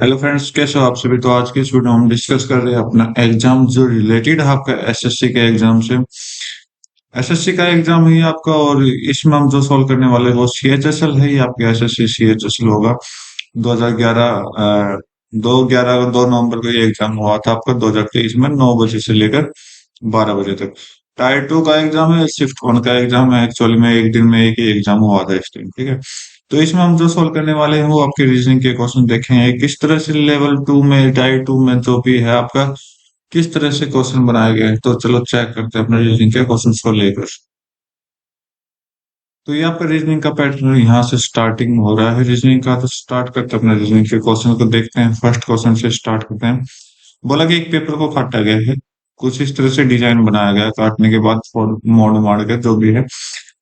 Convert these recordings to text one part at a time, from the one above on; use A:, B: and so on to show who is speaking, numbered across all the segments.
A: Hello friends, कैसे हो आप सभी। तो आज के इस वीडियो में हम डिस्कस कर रहे हैं अपना एग्जाम जो रिलेटेड है आपका एसएससी के एग्जाम से। एसएससी का एग्जाम ही आपका, और इसमें हम जो सॉल्व करने वाले हैं वो सीएचएसएल है। ये आपके एसएससी सीएचएसएल होगा। 2011 2 नवंबर को ये एग्जाम हुआ था आपका 2023 में, 9 बजे से लेकर 12 बजे तक। टायर 2 का एग्जाम है, शिफ्ट 1 का एग्जाम है। एक्चुअली में एक दिन में एक ही एग्जाम हुआ था इस टाइम, ठीक है। तो इसमें हम जो सॉल्व करने वाले हैं वो आपके रीजनिंग के क्वेश्चन देखेंगे किस तरह से लेवल 2 में, टायर 2 में जो भी है आपका, किस तरह से क्वेश्चन बनाए गए हैं। तो चलो चेक करते हैं अपने रीजनिंग के क्वेश्चन को लेकर। तो यहाँ पर रीजनिंग का पैटर्न यहाँ से स्टार्टिंग हो रहा है रीजनिंग का। तो स्टार्ट करते हैं अपने रीजनिंग के क्वेश्चन को, देखते हैं। फर्स्ट क्वेश्चन से स्टार्ट करते हैं। बोला कि एक पेपर को काटा गया है, कुछ इस तरह से डिजाइन बनाया गया है, काटने के बाद मोड़ मार के जो भी है।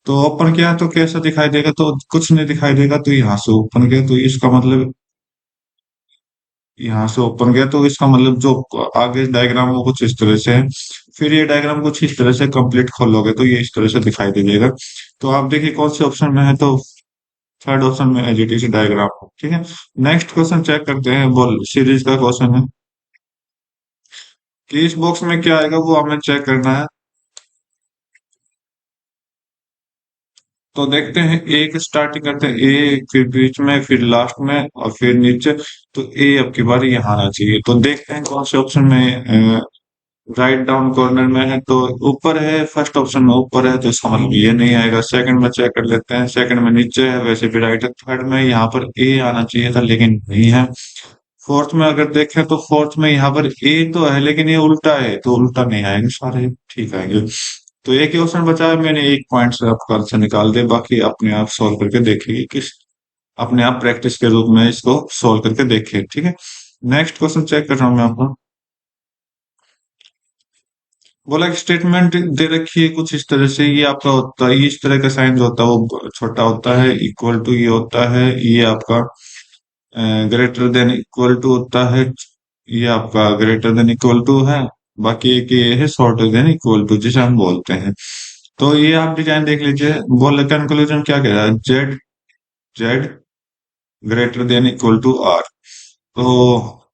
A: तो ओपन किया तो कैसा दिखाई देगा, तो कुछ नहीं दिखाई देगा। तो यहाँ से ओपन किया तो इसका मतलब, यहाँ से ओपन गया तो इसका मतलब जो आगे डायग्राम वो कुछ इस तरह से है। फिर ये डायग्राम कुछ इस तरह से कंप्लीट खोलोगे तो ये इस तरह से दिखाई दे देगा। तो आप देखिए कौन से ऑप्शन में है। तो थर्ड ऑप्शन में एज इट इज डायग्राम, ठीक है। नेक्स्ट क्वेश्चन चेक करते हैं। बोल सीरीज का क्वेश्चन है कि इस बॉक्स में क्या आएगा वो हमें चेक करना है। तो देखते हैं, एक स्टार्टिंग करते हैं ए, फिर बीच में, फिर लास्ट में और फिर नीचे। तो ए अब की बारी यहाँ आना चाहिए। तो देखते हैं कौन से ऑप्शन में। राइट डाउन कॉर्नर में है तो ऊपर है, फर्स्ट ऑप्शन में ऊपर है तो इसका मतलब ये नहीं आएगा। सेकंड में चेक कर लेते हैं, सेकंड में नीचे है, वैसे भी राइट है। थर्ड में यहाँ पर ए आना चाहिए था लेकिन नहीं है। फोर्थ में अगर देखें तो फोर्थ में यहाँ पर ए तो है लेकिन ये उल्टा है, तो उल्टा नहीं आएंगे, सारे ठीक आएंगे। तो एक ही ऑप्शन बचा है, मैंने एक पॉइंट से आपका आंसर निकाल दे, बाकी अपने आप सॉल्व करके देखिए किस, अपने आप प्रैक्टिस के रूप में इसको सॉल्व करके देखिए, ठीक है। नेक्स्ट क्वेश्चन चेक कर रहा हूँ मैं आपको। बोला कि स्टेटमेंट दे रखी है कुछ इस तरह से, ये आपका होता है, ये इस तरह का साइन जो होता है वो छोटा होता है, इक्वल टू ये होता है, ये आपका ग्रेटर देन इक्वल टू होता है, ये आपका ग्रेटर देन इक्वल टू है। बाकी एक ये है शॉर्टर देन इक्वल टू जिसे हम बोलते हैं। तो ये आप डिजाइन देख लीजिए। बोले कंक्लूजन क्या कह रहा है, Z, Z greater than equal to R. तो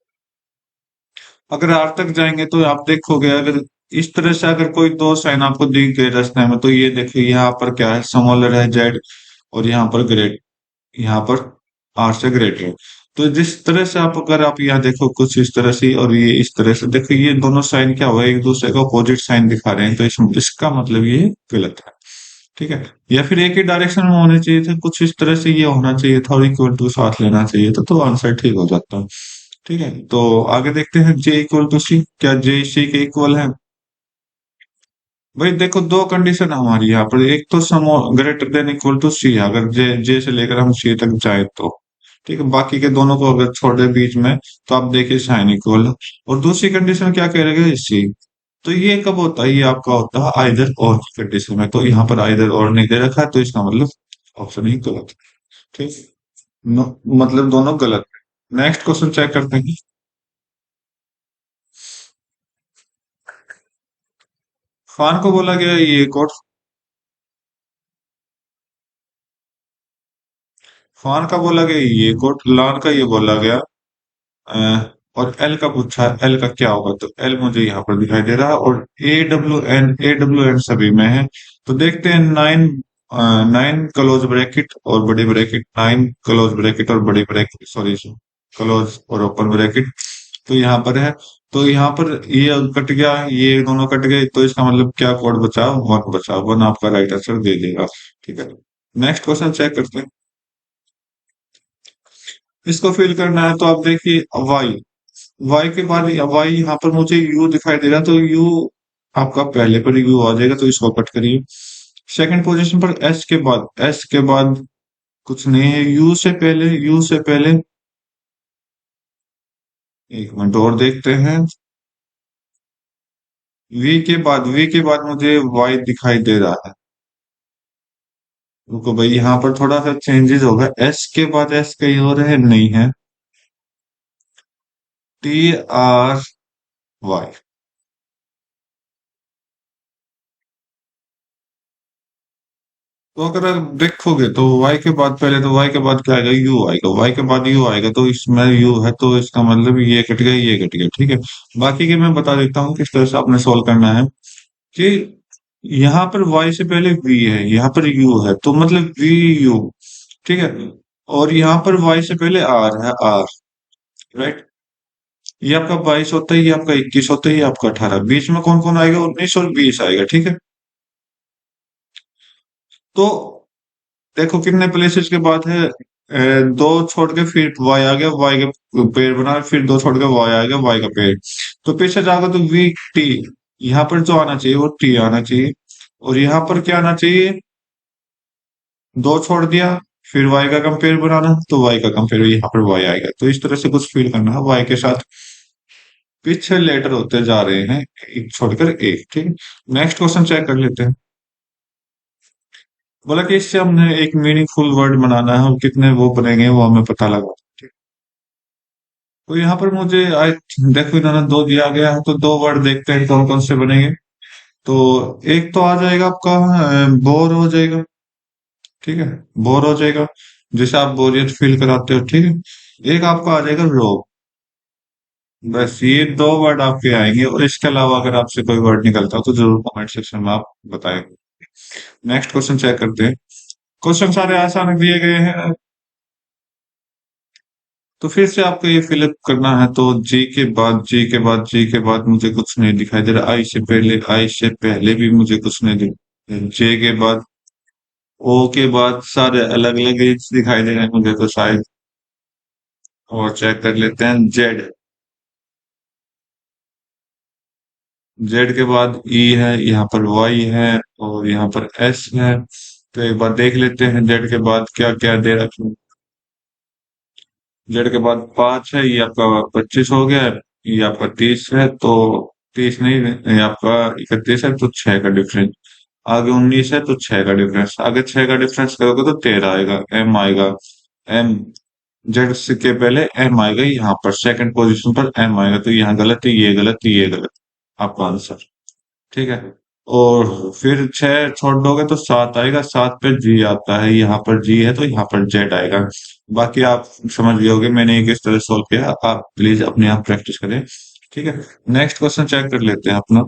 A: अगर आर तक जाएंगे तो आप देखोगे, अगर इस तरह से अगर कोई दो साइन आपको दिख गए रास्ते में, तो ये देखिए यहाँ पर क्या है, स्मॉलर है जेड, और यहाँ पर ग्रेट, यहाँ पर आर से ग्रेटर है। तो जिस तरह से आप, अगर आप यहाँ देखो कुछ इस तरह से और ये इस तरह से देखो, ये दोनों साइन क्या हुआ, एक दूसरे का अपोजिट साइन दिखा रहे हैं, तो इसका मतलब ये गलत है, ठीक है। या फिर एक ही डायरेक्शन में होने चाहिए थे, कुछ इस तरह से ये होना चाहिए था और इक्वल टू साथ लेना चाहिए था, तो आंसर ठीक हो जाता। ठीक है, तो आगे देखते हैं। जे इक्वल टू सी, क्या जे सी के इक्वल है? भाई देखो, दो कंडीशन है हमारी यहाँ पर। एक तो sum greater than equal to C, अगर जे जे से लेकर हम सी तक जाए तो, ठीक है। बाकी के दोनों को अगर छोड़ दे बीच में, तो आप देखिए साइन इक्वल है। और दूसरी कंडीशन क्या कह रहे हैं, सी। तो ये कब होता है, ये आपका होता है आइदर और कंडीशन में। तो यहाँ पर आइदर और नहीं दे रखा है, तो इसका मतलब ऑप्शन ही गलत है, ठीक। मतलब दोनों गलत है। नेक्स्ट क्वेश्चन चेक करते हैं। खान को बोला गया ये कोड, खान का बोला गया ये कोड, लान का ये बोला गया। और एल का पूछा है, एल का क्या होगा, तो एल मुझे यहाँ पर दिखाई दे रहा है। और ए डब्ल्यू एन सभी में है। तो देखते हैं, नाइन, नाइन क्लोज ब्रैकेट और बड़ी ब्रैकेट, नाइन क्लोज ब्रैकेट और बड़ी ब्रैकेट, सॉरी, क्लोज और ओपन ब्रैकेट। तो यहाँ पर है। तो यहाँ पर ये कट गया, ये दोनों कट गए, तो इसका मतलब क्या कोड बचा, वन बचा। वन आपका राइट आंसर दे देगा, ठीक है। नेक्स्ट क्वेश्चन चेक करते हैं। इसको फिल करना है तो आप देखिए, वाई, वाई के बाद वाई, यहाँ पर मुझे यू दिखाई दे रहा है, तो यू आपका पहले पर यू आ जाएगा, तो इसको कट करिए। सेकंड पोजीशन पर एस के बाद, एस के बाद कुछ नहीं है। यू से पहले, यू से पहले, एक मिनट और देखते हैं। वी के बाद, वी के बाद मुझे वाई दिखाई दे रहा है। रुको भाई, यहाँ पर थोड़ा सा चेंजेस होगा। एस के बाद एस कहीं और है, नहीं है। टी आर वाई, तो अगर आप देखोगे तो y के बाद, पहले तो y के बाद क्या आएगा, u आएगा, y के बाद u आएगा, तो इसमें u है तो इसका मतलब ये कट गया, ये कट गया, ठीक है। बाकी के मैं बता देता हूँ किस तरह से आपने सोल्व करना है। कि यहाँ पर y से पहले v है, यहाँ पर u है, तो मतलब v u, ठीक है। और यहाँ पर y से पहले r है, r, राइट। ये आपका 22 होता है, ये आपका 21 होता है, ये आपका 18, बीच में कौन कौन आएगा, 19 और 20 आएगा, ठीक है। तो देखो कितने प्लेसेस के बाद है, दो छोड़ के फिर वाई आ गया, वाई का पेड़ बना, फिर दो छोड़ के वाई आ गया, वाई का पेड़। तो पीछे जाकर तो वी टी, यहाँ पर जो आना चाहिए वो टी आना चाहिए। और यहाँ पर क्या आना चाहिए, दो छोड़ दिया, फिर वाई का कंपेयर बनाना, तो वाई का कंपेयर यहाँ पर वाई आएगा। तो इस तरह से कुछ फील करना है वाई के साथ, पीछे लेटर होते जा रहे हैं, एक छोड़कर एक, ठीक है। नेक्स्ट क्वेश्चन चेक कर लेते हैं। बोला कि इससे हमने एक मीनिंगफुल वर्ड बनाना है और कितने वो बनेंगे वो हमें पता लगा। तो यहाँ पर मुझे आज देखो इन्होंने दो दिया गया है, तो दो वर्ड देखते हैं कौन कौन से बनेंगे। तो एक तो आ जाएगा आपका बोर हो जाएगा, ठीक है, बोर हो जाएगा, जैसे आप बोरियत फील कराते हो, ठीक है। एक आपका आ जाएगा रोग। बस ये दो वर्ड आपके आएंगे, और इसके अलावा अगर आपसे कोई वर्ड निकलता हो तो जरूर कमेंट सेक्शन में आप बताएंगे। नेक्स्ट क्वेश्चन चेक करते हैं। क्वेश्चन सारे आसान दिए गए हैं, तो फिर से आपको ये फिलअप करना है। तो जी के बाद, जी के बाद, जी के बाद मुझे कुछ नहीं दिखाई दे रहा, आई से पहले, आई से पहले भी मुझे कुछ नहीं दिख, जे के बाद, ओ के बाद सारे अलग अलग दिखाई दे रहे हैं मुझे तो शायद। और चेक कर लेते हैं जेड, जेड के बाद ई है, यहाँ पर वाई है, और यहाँ पर एस है। तो एक बार देख लेते हैं जेड के बाद क्या क्या दे रखा है। जेड के बाद 5 है, ये आपका 25 हो गया है, ये आपका 30 है, तो 30 नहीं, ये आपका 31 है, तो 6 का डिफरेंस। आगे 19 है तो 6 का डिफरेंस, आगे 6 का डिफरेंस करोगे तो 13 आएगा, एम आएगा। एम, जेड के पहले एम आएगा, यहाँ पर सेकंड पोजीशन पर एम आएगा, तो यहाँ गलत है, ये गलत है, ये गलत, आपका आंसर, ठीक है। और फिर 6 छोड़ दोगे तो 7 आएगा, 7 पे जी आता है, यहाँ पर जी है तो यहाँ पर जेड आएगा। बाकी आप समझ गए होगे मैंने ये किस तरह सॉल्व किया, आप प्लीज अपने आप प्रैक्टिस करें, ठीक है। नेक्स्ट क्वेश्चन चेक कर लेते हैं अपना।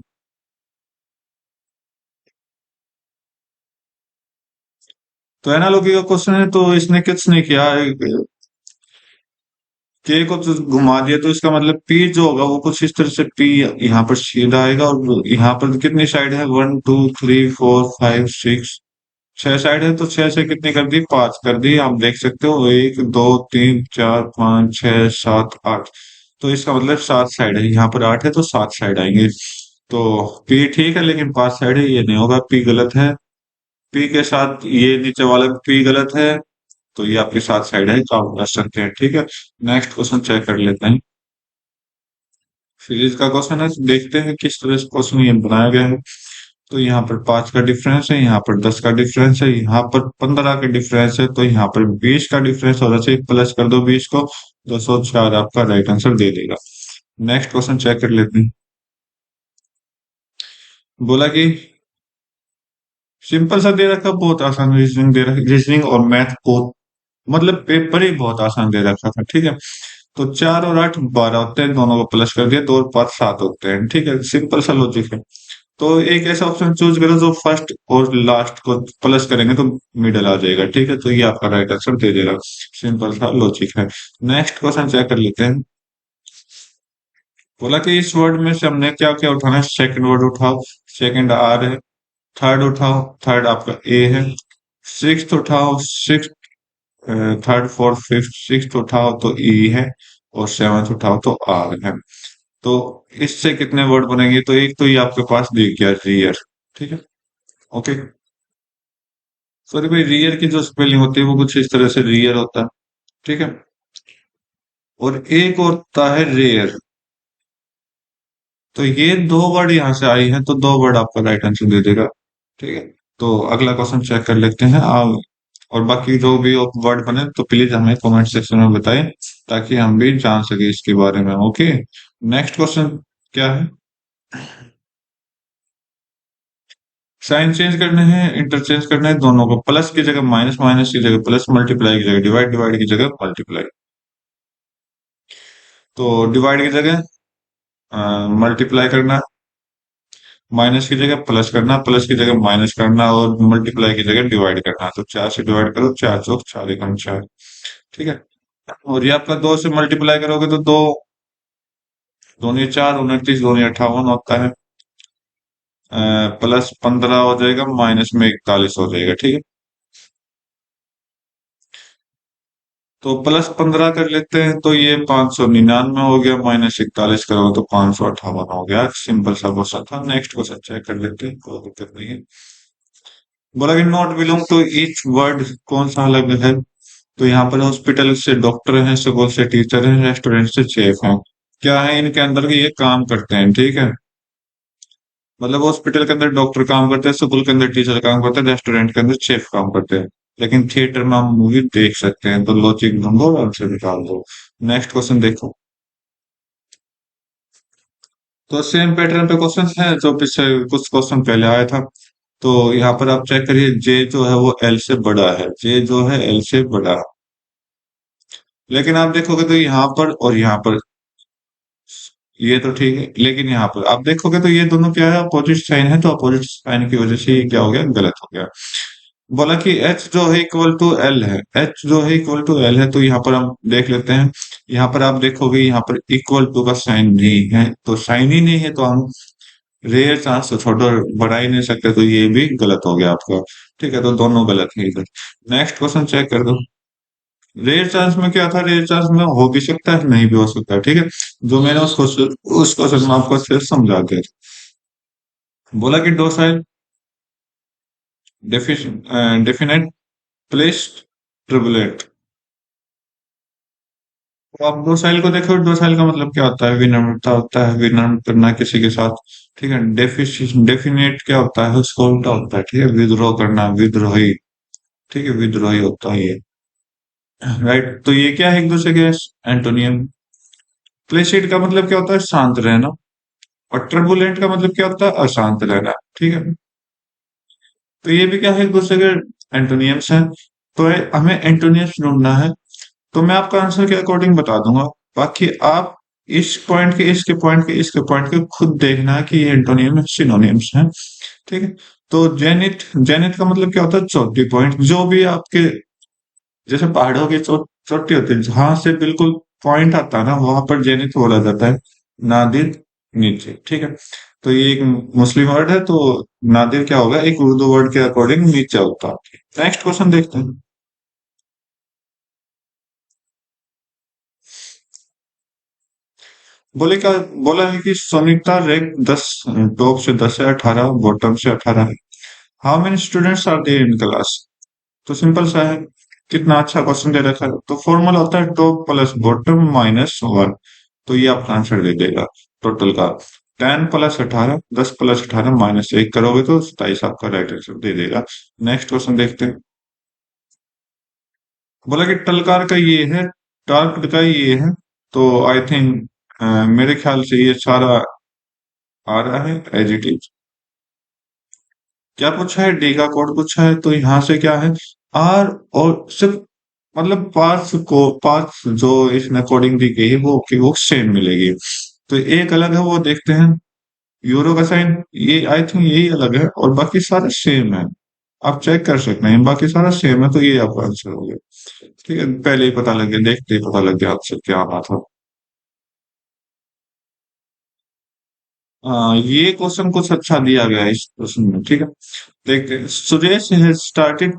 A: तो एनालॉजी का क्वेश्चन है, तो इसने कुछ नहीं किया, के को तो घुमा दिया, तो इसका मतलब पी जो होगा वो कुछ इस तरह से, पी यहाँ पर सीधा आएगा, और यहाँ पर कितनी साइड है, 1 2 3 4 5 6, 6 साइड है, तो 6 से कितनी कर दी, 5 कर दी, आप देख सकते हो, 1 2 3 4 5 6 7 8। तो इसका मतलब 7 साइड है, यहाँ पर 8 है तो 7 साइड आएंगे। तो पी ठीक है, लेकिन 5 साइड है, ये नहीं होगा, पी गलत है। पी के साथ ये नीचे वाला पी गलत है, तो ये आपके साथ साइड है, तो आप कर सकते हैं, ठीक है। नेक्स्ट क्वेश्चन चेक कर लेते हैं। सीरीज का क्वेश्चन है, देखते हैं किस तरह से क्वेश्चन ये बनाया गया है। तो यहाँ पर 5 का डिफरेंस है, यहाँ पर 10 का डिफरेंस है, यहाँ पर 15 का डिफरेंस है, तो यहाँ पर 20 का डिफरेंस हो रहा है, प्लस कर दो 20 को, 204 आपका राइट आंसर दे देगा। नेक्स्ट क्वेश्चन चेक कर लेते हैं। बोला कि सिंपल सा दे रखा, बहुत आसान रीजनिंग दे रखा, रीजनिंग और मैथ बहुत, मतलब पेपर ही बहुत आसान दे रखा था, ठीक है। तो 4 और 8 12 होते हैं, दोनों को प्लस कर दिया, 2 और 5 7 होते हैं, ठीक है, सिंपल सा लॉजिक है। तो एक ऐसा ऑप्शन चूज करो जो फर्स्ट और लास्ट को प्लस करेंगे तो मिडल आ जाएगा, ठीक है, तो ये आपका राइट आंसर दे देगा। सिंपल सा लॉजिक है। नेक्स्ट क्वेश्चन चेक कर लेते हैं। बोला कि इस वर्ड में से हमने क्या क्या उठाना है, सेकंड वर्ड उठाओ, सेकंड आर है। थर्ड उठाओ, थर्ड आपका ए है। सिक्स्थ उठाओ, six, third fourth fifth, sixth उठाओ तो ई है। और सेवंथ उठाओ तो आर है। तो इससे कितने वर्ड बनेंगे, तो एक तो ये आपके पास दिख गया, रियर, ठीक है, ओके। सॉरी भाई, रियर की जो स्पेलिंग होती है वो कुछ इस तरह से रियर होता है, ठीक है। और एक होता है रेयर। तो ये दो वर्ड यहाँ से आई हैं, तो दो वर्ड आपका राइट आंसर दे देगा, ठीक है। तो अगला क्वेश्चन चेक कर लेते हैं आप। और बाकी जो भी वर्ड बने तो प्लीज हमें कमेंट सेक्शन में बताएं, ताकि हम भी जान सके इसके बारे में, ओके। नेक्स्ट क्वेश्चन क्या है, साइन चेंज करने हैं, इंटरचेंज करना है दोनों को, प्लस की जगह माइनस, माइनस की जगह प्लस, मल्टीप्लाई की जगह डिवाइड, डिवाइड की जगह मल्टीप्लाई। तो डिवाइड की जगह मल्टीप्लाई करना, माइनस की जगह प्लस करना, प्लस की जगह माइनस करना, और मल्टीप्लाई की जगह डिवाइड करना। तो 4 से डिवाइड करो, 4 चौक 4 एकम 4। ठीक है। और ये आपका 2 से मल्टीप्लाई करोगे तो दो, दोनों 4, 29, दोनों 58 होता है। प्लस 15 हो जाएगा, माइनस में 41 हो जाएगा। ठीक है। तो प्लस 15 कर लेते हैं, तो ये 599 हो गया, माइनस 41 करोगे तो 558 हो गया। सिंपल सा क्वेश्चन था। नेक्स्ट क्वेश्चन चेक कर लेते हैं, कोई दिक्कत नहीं है। बोला कि not belong to each word कौन सा अलग है। तो यहाँ पर हॉस्पिटल से डॉक्टर हैं, स्कूल से टीचर हैं, रेस्टोरेंट से शेफ हैं। क्या है इनके अंदर के, ये काम करते हैं। ठीक है। मतलब हॉस्पिटल के अंदर डॉक्टर काम करते हैं, स्कूल के अंदर टीचर काम करते हैं, रेस्टोरेंट के अंदर शेफ काम करते हैं। लेकिन थिएटर में हम मूवी देख सकते हैं। तो लॉजिक ढूंढो और आंसर निकाल दो। नेक्स्ट क्वेश्चन देखो। तो सेम पैटर्न पे क्वेश्चन है जो पिछले कुछ क्वेश्चन पहले आया था। तो यहाँ पर आप चेक करिए, जे जो है वो एल से बड़ा है, जे जो है एल से बड़ा है। लेकिन आप देखोगे तो यहाँ पर और यहाँ पर ये तो ठीक है, लेकिन यहाँ पर आप देखोगे तो ये दोनों क्या है, अपोजिट साइन है। तो अपोजिट साइन की वजह से ये क्या हो गया, गलत हो गया। बोला कि एच जो है इक्वल टू एल है, एच जो है इक्वल टू एल है। तो यहाँ पर हम देख लेते हैं। यहाँ पर आप देखोगे, यहाँ पर इक्वल टू का साइन नहीं है, तो साइन ही नहीं है, तो हम रेयर चांस तो छोटा बढ़ा ही नहीं सकते। तो ये भी गलत हो गया आपका। ठीक है। तो दोनों गलत है इधर। नेक्स्ट क्वेश्चन चेक कर दो। रेयर चांस में क्या था, रेयर चांस में हो भी सकता है, नहीं भी हो सकता है। ठीक है। जो मैंने उस क्वेश्चन में आपको सिर्फ समझा दिया। बोला कि डोसाइल डेफिनेट प्लेस्ड ट्रिबुलेट। तो आप डोसाइल को देखो, डोसाइल का मतलब क्या होता है, विनम्रता होता है, विनम्र करना किसी के साथ। ठीक है। डेफिनेट क्या होता है, उसको उल्टा होता है। ठीक है। विद्रोह करना, विद्रोही। ठीक है। विद्रोही होता है ये। राइट। तो ये क्या है, एक दूसरे के एंटोनियम। प्लेसिड का मतलब क्या होता है, शांत रहना। और टर्बुलेंट का मतलब क्या होता है, अशांत रहना। ठीक है। तो ये भी क्या है, एक दूसरे के एंटोनियम्स हैं। तो हमें एंटोनियम्स ढूंढना है। तो मैं आपका आंसर के अकॉर्डिंग बता दूंगा। बाकी आप इस पॉइंट के, इसके पॉइंट के, इसके पॉइंट के खुद देखना है कि ये एंटोनियम सिनोनिम्स हैं। ठीक है। तो जेनिथ, जेनिथ का मतलब क्या होता है, चोटी पॉइंट। जो भी आपके जैसे पहाड़ों की चोटी होती है, जहां से बिल्कुल पॉइंट आता है ना, वहां पर जेनिथ बोला जाता है। नादिर नीचे। ठीक है। तो ये एक मुस्लिम वर्ड है। तो नादिर क्या होगा, एक उर्दू वर्ड के अकॉर्डिंग नीचे होता है। नेक्स्ट क्वेश्चन देखते हैं। बोले क्या, बोला है कि सोनीता रैंक 10, टॉप से 10 है, 18 बॉटम से 18 है। How many students are there in class. तो सिंपल सा है। कितना अच्छा क्वेश्चन दे रखा है। तो फॉर्मूला होता है टॉप प्लस बॉटम माइनस 1। तो ये आपका आंसर दे देगा टोटल का। 10 प्लस 18, 10 प्लस 18 माइनस 1 करोगे तो 27 आपका राइट आंसर दे देगा। नेक्स्ट क्वेश्चन देखते हैं। बोला कि टलकार का ये है, टार्क का ये है। तो आई थिंक मेरे ख्याल से ये सारा आ रहा है एज इट इज। क्या पूछा है, डी का कोड पूछा है। तो यहाँ से क्या है, आर और सिर्फ मतलब पांच को, पांच जो इसमें कोडिंग दी गई है वो की वो सेम मिलेगी। तो एक अलग है, वो देखते हैं। यूरो का साइन, ये आई थिंक यही अलग है, और बाकी सारे सेम है। आप चेक कर सकते हैं, बाकी सारा सेम है। तो ये आपका आंसर हो गया। ठीक है। पहले ही पता लग गया, देखते ही पता लग गया आंसर क्या आना था। ये क्वेश्चन कुछ अच्छा दिया गया है इस क्वेश्चन में। ठीक है। देखते हैं। Suresh has started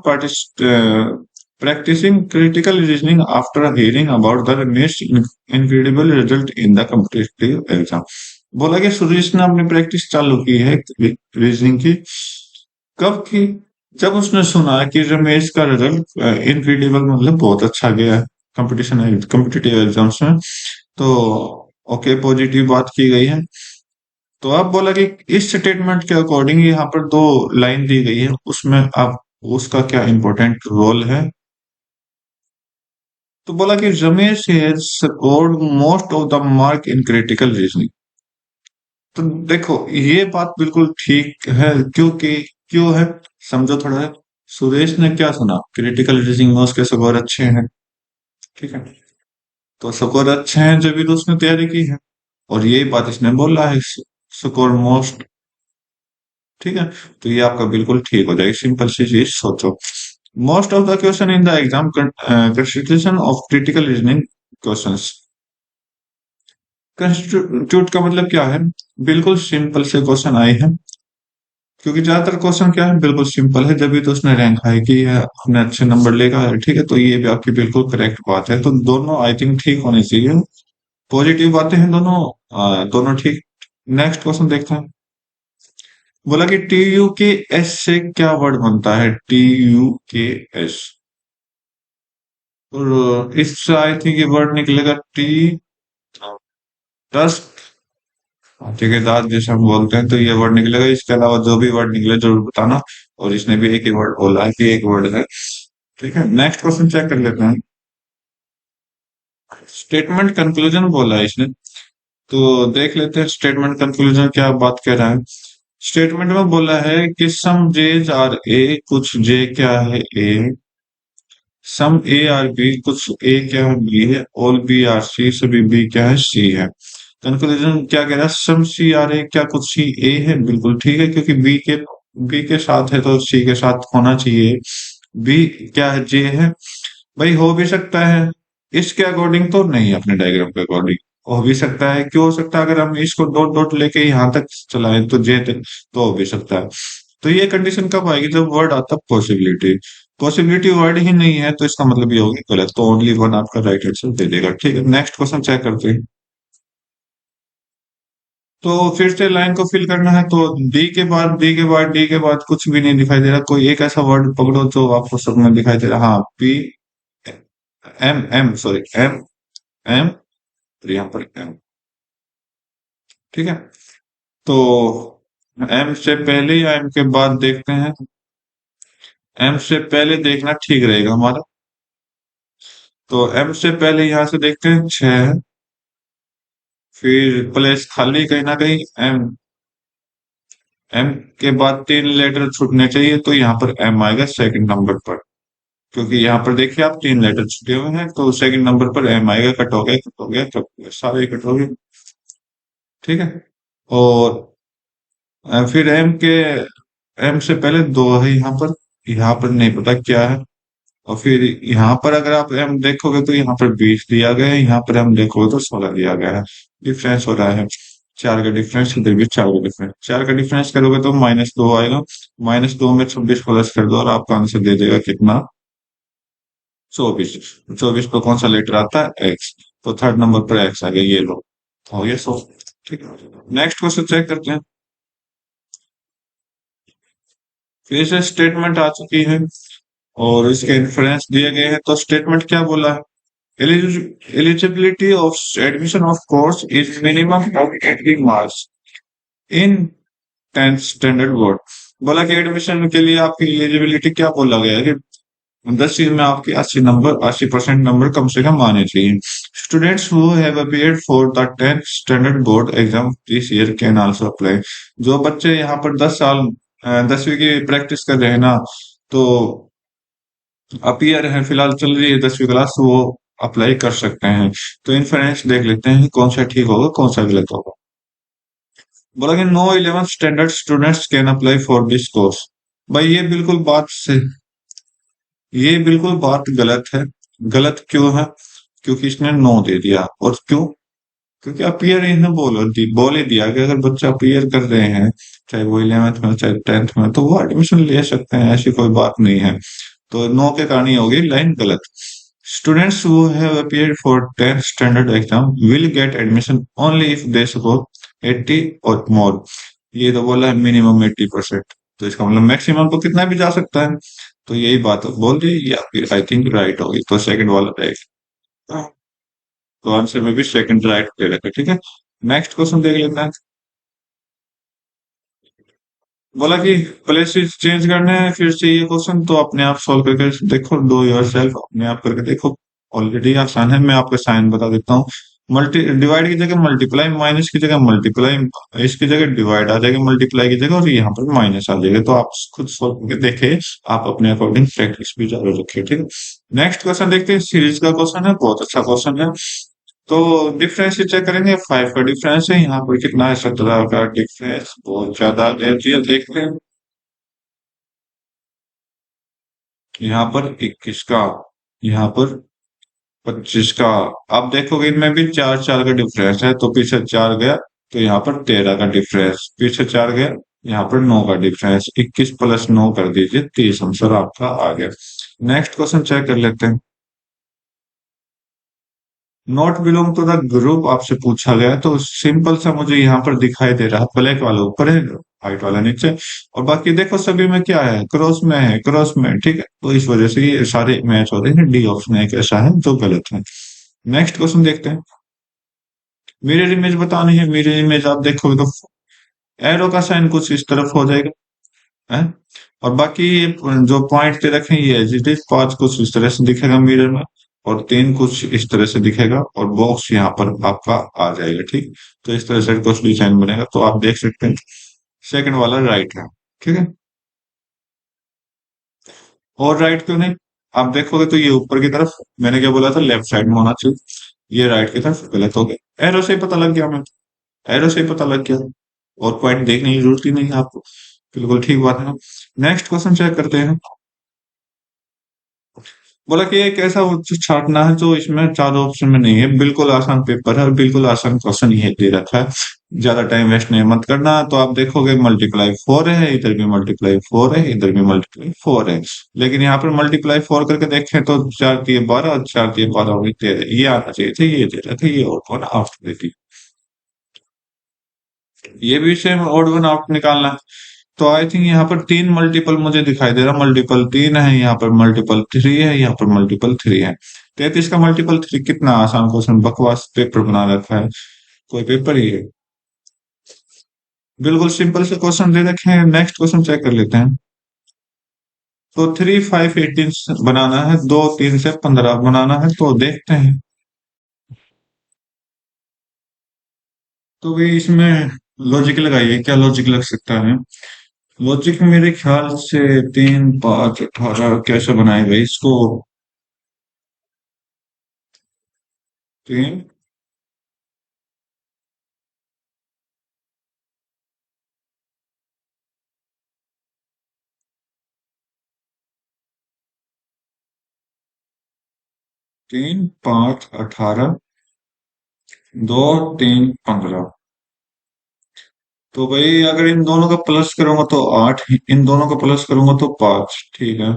A: practicing critical reasoning after hearing about the next incredible result in the competitive exam। बोला कि सुरेश ने अपनी प्रैक्टिस चालू की है रीजनिंग की। कब की, जब उसने सुना कि रमेश का रिजल्ट इनक्रेडिबल मतलब बहुत अच्छा गया है कंपटीशन, कम्पिटिटिव एग्जाम्स में। तो ओके, पॉजिटिव बात की गई है। तो आप बोला कि इस स्टेटमेंट के अकॉर्डिंग यहाँ पर दो लाइन दी गई है, उसमें आप उसका क्या इंपॉर्टेंट रोल है। तो बोला कि Ramesh has scored most of the mark in critical reasoning. तो देखो ये बात बिल्कुल ठीक है, क्योंकि क्यों है, समझो थोड़ा है। सुरेश ने क्या सुना, क्रिटिकल रीजनिंग में उसके स्कोर अच्छे हैं, ठीक है, तो स्कोर अच्छे हैं जब भी तो उसने तैयारी की है, और यही बात इसने बोला है, स्कोर मोस्ट, ठीक है। तो ये आपका बिल्कुल ठीक हो जाएगी, सिंपल सी चीज सोचो। Most of the question in the exam constitution of critical reasoning questions. Constitute का मतलब क्या है, बिल्कुल सिंपल से क्वेश्चन आए हैं, क्योंकि ज्यादातर क्वेश्चन क्या है, बिल्कुल सिंपल है, जब भी तो उसने रैंक हाई की है, अपने अच्छे नंबर लेगा है, ठीक है, तो ये भी आपकी बिल्कुल करेक्ट बात है, तो दोनों आई थिंक ठीक होने चाहिए, पॉजिटिव बातें हैं दोनों, दोनों ठीक। नेक्स्ट क्वेश्चन देखते हैं। बोला कि टी यू के एस से क्या वर्ड बनता है, टी यू के एस, और इससे आई थिंक ये वर्ड निकलेगा टी, ट्रस्ट, ठेकेदार जैसे हम बोलते हैं, तो ये वर्ड निकलेगा, इसके अलावा जो भी वर्ड निकले जरूर बताना। और इसने भी एक ही वर्ड बोला है कि एक वर्ड है, ठीक है। नेक्स्ट क्वेश्चन चेक कर लेते हैं। स्टेटमेंट कंक्लूजन बोला है इसने, तो देख लेते हैं स्टेटमेंट कंक्लूजन क्या बात कह रहा है। स्टेटमेंट में बोला है कि सम जेज आर ए, कुछ जे क्या है ए, सम ए आर बी, कुछ ए क्या है बी है, ऑल बी आर सी, सभी बी क्या है सी है। कंक्लूजन क्या कह रहा है, सम सी आर ए, क्या कुछ सी ए है, बिल्कुल ठीक है, क्योंकि बी के साथ है तो सी के साथ होना चाहिए। बी क्या है, जे है, भाई हो भी सकता है, इसके अकॉर्डिंग तो नहीं, अपने डायग्राम के अकॉर्डिंग हो भी सकता है, क्यों हो सकता है, अगर हम इसको डॉट डॉट लेके यहाँ तक चलाएं तो जे तक तो हो भी सकता है। तो ये कंडीशन कब आएगी, जब वर्ड आता पॉसिबिलिटी, पॉसिबिलिटी वर्ड ही नहीं है तो इसका मतलब ये होगी गलत, तो ओनली वन आपका राइट आंसर दे देगा, ठीक है। नेक्स्ट क्वेश्चन चेक करते हैं। तो फिर से लाइन को फिल करना है, तो डी के बाद कुछ भी नहीं दिखाई दे रहा, कोई एक ऐसा वर्ड पकड़ो जो आपको सब में दिखाई दे रहा, हाँ P, M M sorry M, M, तो यहाँ पर एम, ठीक है। तो एम से पहले या एम के बाद देखते हैं, एम से पहले देखना ठीक रहेगा हमारा, तो एम से पहले यहाँ से देखते हैं छह, फिर प्लेस खाली कहीं ना कहीं, एम, एम के बाद तीन लेटर छूटने चाहिए, तो यहाँ पर एम आएगा सेकंड नंबर पर, क्योंकि यहाँ पर देखिए आप तीन लेटर छूटे हुए हैं, तो सेकंड नंबर पर एम आएगा, कट हो गया, कट हो गया, कट हो गया, सारे कट हो गए, ठीक है। और फिर एम से पहले दो है यहाँ पर नहीं पता क्या है, और फिर यहाँ पर अगर आप एम देखोगे तो यहाँ पर 20 दिया गया है, यहाँ पर एम देखोगे तो 16 दिया गया है, डिफरेंस हो रहा है, चार का डिफरेंस, इधर भी चार का डिफरेंस, चार का डिफरेंस करोगे तो -2 आएगा, -2 में 26 प्लस कर दो और आपका आंसर दे देगा कितना, 24। 24 को कौन सा लेटर आता है, एक्स, तो थर्ड नंबर पर एक्स आ गया, ये लो, हो गया सो, ठीक है। नेक्स्ट क्वेश्चन चेक करते हैं। फिर से स्टेटमेंट आ चुकी है और इसके इन्फ्लुएंस दिए गए हैं, तो स्टेटमेंट क्या बोला है, eligibility of admission of course is minimum of 80 marks in 10th standard board. बोला कि एडमिशन के लिए आपकी एलिजिबिलिटी क्या बोला गया है कि 10वीं में आपके 80% नंबर कम से कम आने चाहिए। Students who have appeared for the 10th standard board exam this year can also apply. जो बच्चे यहाँ पर 10 साल 10वीं की प्रैक्टिस कर रहे हैं ना, तो अपीयर है, फिलहाल चल रही है 10वीं क्लास, वो अप्लाई कर सकते हैं। तो इन्फ्लुएंस देख लेते हैं कि कौन सा ठीक होगा कौन सा गलत होगा। बोला कि no 11th standard students can apply for this course. भाई ये बिल्कुल बात गलत है। गलत क्यों है, क्योंकि इसने नो दे दिया, और क्यों, क्योंकि अपीयर इन्हें बोल ही दिया कि अगर बच्चा अपीयर कर रहे हैं, चाहे वो 11th में चाहे 10th में, तो वो एडमिशन ले सकते हैं, ऐसी कोई बात नहीं है। तो नो के कारण ही होगी लाइन गलत। Students who have appeared for 10th standard exam will get admission only if they score 80 और मोर। ये तो बोला है मिनिमम 80%, तो इसका मतलब मैक्सिमम तो कितना भी जा सकता है, तो यही बात बोल दी, या फिर आई थिंक राइट होगी, तो सेकंड वाला राइट, तो आंसर में भी सेकंड राइट दे रखा है, ठीक है। नेक्स्ट क्वेश्चन देख लेते हैं। बोला कि प्लेसेस चेंज करने हैं, फिर से ये क्वेश्चन तो अपने आप सॉल्व करके देखो, डू योर सेल्फ, अपने आप करके देखो, ऑलरेडी आसान है, मैं आपको साइन बता देता हूँ। मल्टी डिवाइड की जगह मल्टीप्लाई, माइनस की जगह मल्टीप्लाई, इसकी जगह डिवाइड आ जाएगी मल्टीप्लाई की जगह, और यहाँ पर माइनस आ जाएगा। तो आप खुद सोच के देखे, आप अपने अकॉर्डिंग प्रैक्टिस भी चालू रखिए, ठीक है। नेक्स्ट क्वेश्चन देखते हैं, सीरीज का क्वेश्चन है, बहुत अच्छा क्वेश्चन है। तो डिफरेंस चेक करेंगे, 5 का डिफरेंस है, यहाँ पर कितना है, 17 का डिफरेंस, बहुत ज्यादा दे दिया। देखते हैं यहाँ पर 21 का, यहाँ पर 25 का। आप देखोगे इनमें भी 4 4 का डिफरेंस है, तो पीछे 4 गया, तो यहाँ पर 13 का डिफरेंस, पीछे 4 गया, यहाँ पर 9 का डिफरेंस, 21 प्लस 9 कर दीजिए, 30 आंसर आपका आ गया। नेक्स्ट क्वेश्चन चेक कर लेते हैं। Not belong to the group आपसे पूछा गया है, तो सिंपल सा मुझे यहाँ पर दिखाई दे रहा है, ब्लैक वाला ऊपर है, व्हाइट वाला नीचे, और बाकी देखो सभी में क्या है, क्रॉस में है, क्रॉस में, ठीक है। तो इस वजह से ये सारे मैच हो रहे हैं, डी ऑप्शन एक ऐसा है जो गलत है। नेक्स्ट क्वेश्चन देखते हैं। मिरर इमेज बतानी है, मिरर इमेज आप देखोगे तो एरो का साइन कुछ इस तरफ हो जाएगा, है। और बाकी ये जो पॉइंट दे रखे हैं ये एज इट इज, 5 कुछ इस तरह से दिखेगा मिरर में, और 3 कुछ इस तरह से दिखेगा, और बॉक्स यहाँ पर आपका आ जाएगा, ठीक। तो इस तरह से कुछ डिजाइन बनेगा, तो आप देख सकते हैं सेकंड वाला राइट है, ठीक है। और राइट क्यों नहीं, आप देखोगे तो ये ऊपर की तरफ, मैंने क्या बोला था, लेफ्ट साइड में होना चाहिए, ये राइट की तरफ गलत हो गया, एरो से ही पता लग गया हमें, एरो से ही पता लग गया, और पॉइंट देखने की जरूरत ही नहीं है आपको। बिल्कुल ठीक बात है। नेक्स्ट क्वेश्चन चेक करते हैं। बोला कि एक ऐसा छांटना है जो इसमें चारों ऑप्शन में नहीं है, बिल्कुल आसान पेपर है, और बिल्कुल आसान क्वेश्चन ये दे रखा है, ज्यादा टाइम वेस्ट नहीं मत करना। तो आप देखोगे मल्टीप्लाई 4 है, इधर भी मल्टीप्लाई 4 है, इधर भी मल्टीप्लाई 4 है, लेकिन यहाँ पर मल्टीप्लाई 4 करके देखें तो 4 दिए 12 और 4 दिए 12 हो गई 13, ये आना चाहिए था, ये दे रखा है, ये और कौन आउट देती, ये भी सेम ओड वन आउट निकालना है। तो आई थिंक यहाँ पर 3 मल्टीपल मुझे दिखाई दे रहा, मल्टीपल 3 है, यहाँ पर मल्टीपल 3 है, यहाँ पर मल्टीपल 3 है। 33 का मल्टीपल 3, कितना आसान क्वेश्चन, बकवास पेपर बना रखा है, कोई पेपर ही है। बिल्कुल सिंपल से क्वेश्चन दे रखे हैं। नेक्स्ट क्वेश्चन चेक कर लेते हैं। तो 3 5 18 बनाना है, 2 3 से 15 बनाना है, तो देखते हैं। तो भाई इसमें लॉजिक लगाइए, क्या लॉजिक लग सकता है। लॉजिक मेरे ख्याल से 3 5 18 कैसे बनाए भाई इसको। 3 3 5 18, 2 3 15। तो भाई अगर इन दोनों का प्लस करूंगा तो 8, इन दोनों का प्लस करूंगा तो 5, ठीक है।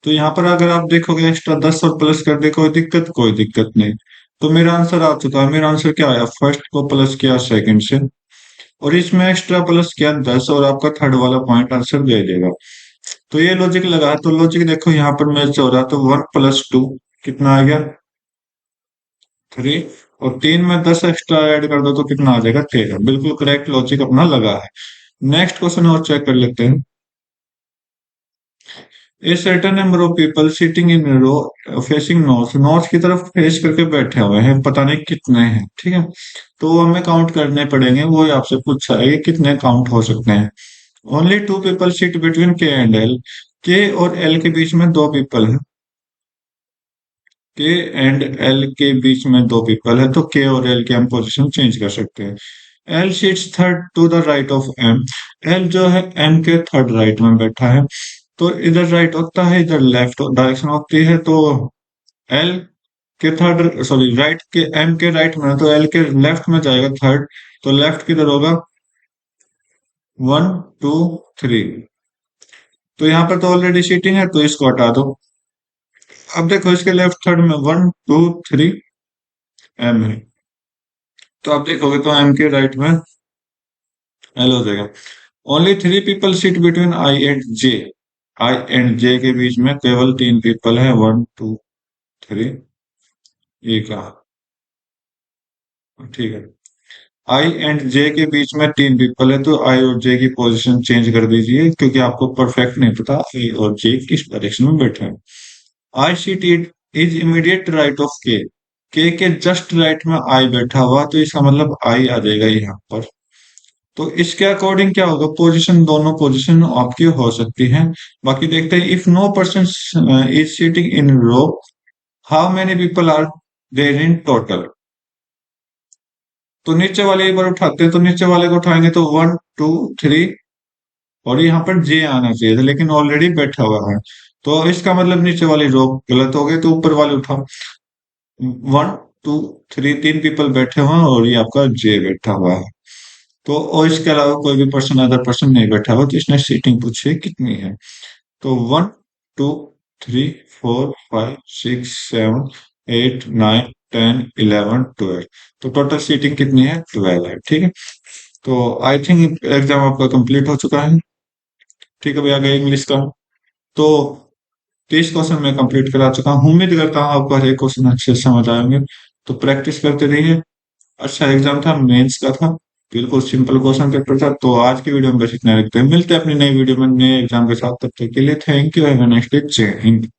A: तो यहाँ पर अगर आप देखोगे एक्स्ट्रा 10 और प्लस कर दे, कोई दिक्कत, कोई दिक्कत नहीं। तो मेरा आंसर आ चुका है, मेरा आंसर क्या आया, फर्स्ट को प्लस किया सेकंड से, और इसमें एक्स्ट्रा प्लस किया 10, और आपका थर्ड वाला पॉइंट आंसर दे देगा। तो ये लॉजिक लगा, तो लॉजिक देखो यहाँ पर मैच हो रहा है, तो 1 + 2 कितना आ गया, 3, और 3 में 10 एक्स्ट्रा ऐड कर दो तो कितना आ जाएगा, 13। बिल्कुल करेक्ट लॉजिक अपना लगा है। नेक्स्ट क्वेश्चन और चेक कर लेते हैं। A certain number of people sitting in row facing north, north की तरफ फेस करके बैठे हुए हैं, पता नहीं कितने हैं, ठीक है। तो वो हमें काउंट करने पड़ेंगे, वो आपसे पूछा है कि कितने काउंट हो सकते हैं। ओनली 2 पीपल सिट बिटवीन के एंड एल, के और एल के बीच में 2 पीपल हैं, के एंड एल के बीच में 2 पीपल है, तो के और एल के हम पोजीशन चेंज कर सकते हैं। L seats third to the right of M, L जो है एम के थर्ड राइट में बैठा है, तो इधर राइट होता है, इधर लेफ्ट डायरेक्शन होती है, तो एल के थर्ड, सॉरी राइट के, एम के राइट में है, तो एल के लेफ्ट में जाएगा थर्ड, तो लेफ्ट किधर होगा, 1 2 3। तो यहाँ पर तो ऑलरेडी सीटिंग है, तो इसको हटा दो। अब देखो इसके लेफ्ट थर्ड में 1 2 3 एम है, तो आप देखोगे तो एम के राइट में एल हो जाएगा। Only 3 people sit between I and J, I and J के बीच में केवल 3 पीपल है, 1 2 3, ये कहा, ठीक है। आई एंड जे के बीच में 3 पीपल है, तो आई और जे की पोजीशन चेंज कर दीजिए, क्योंकि आपको परफेक्ट नहीं पता आई और जे किस डायरेक्शन में बैठे हैं। I sit it is immediate right of K, K just right में आई बैठा हुआ, तो इसका मतलब आई आ जाएगा यहाँ पर। तो इसके अकॉर्डिंग क्या होगा, पोजीशन, दोनों पोजीशन आपकी हो सकती हैं। बाकी देखते हैं, if no person is sitting in row, how many people are there in total. तो नीचे वाले एक बार उठाते हैं, तो नीचे वाले को उठाएंगे तो 1 2 3, और यहाँ पर जे आना चाहिए था लेकिन ऑलरेडी बैठा हुआ है। तो इसका मतलब नीचे वाली रो गलत हो गई, तो ऊपर वाले उठाओ। 1 2 3, 3 पीपल बैठे हुए हैं और ये आपका जे बैठा हुआ है। तो और इसके अलावा कोई भी पर्सन, अदर पर्सन नहीं बैठा हुआ, तो इसने सीटिंग पूछी है कितनी है। तो 1 2 3 4 5 6 7 8 9 10 11 12। तो टोटल सीटिंग कितनी है, 12 है, ठीक है। तो आई थिंक एग्जाम आपका कंप्लीट हो चुका है। ठीक है भैया, गया इंग्लिश का। तो 30 क्वेश्चन मैं कंप्लीट करा चुका हूँ। उम्मीद करता हूँ आपको हर एक क्वेश्चन अच्छे से समझ आएंगे। तो प्रैक्टिस करते रहिए। अच्छा एग्जाम था, मेंस का था, बिल्कुल सिंपल क्वेश्चन पेपर था। तो आज की वीडियो में बस इतना रखते हैं, मिलते हैं अपनी नई वीडियो में नए एग्जाम के साथ। तब तक के लिए thank you, have a nice day, जय हिंद।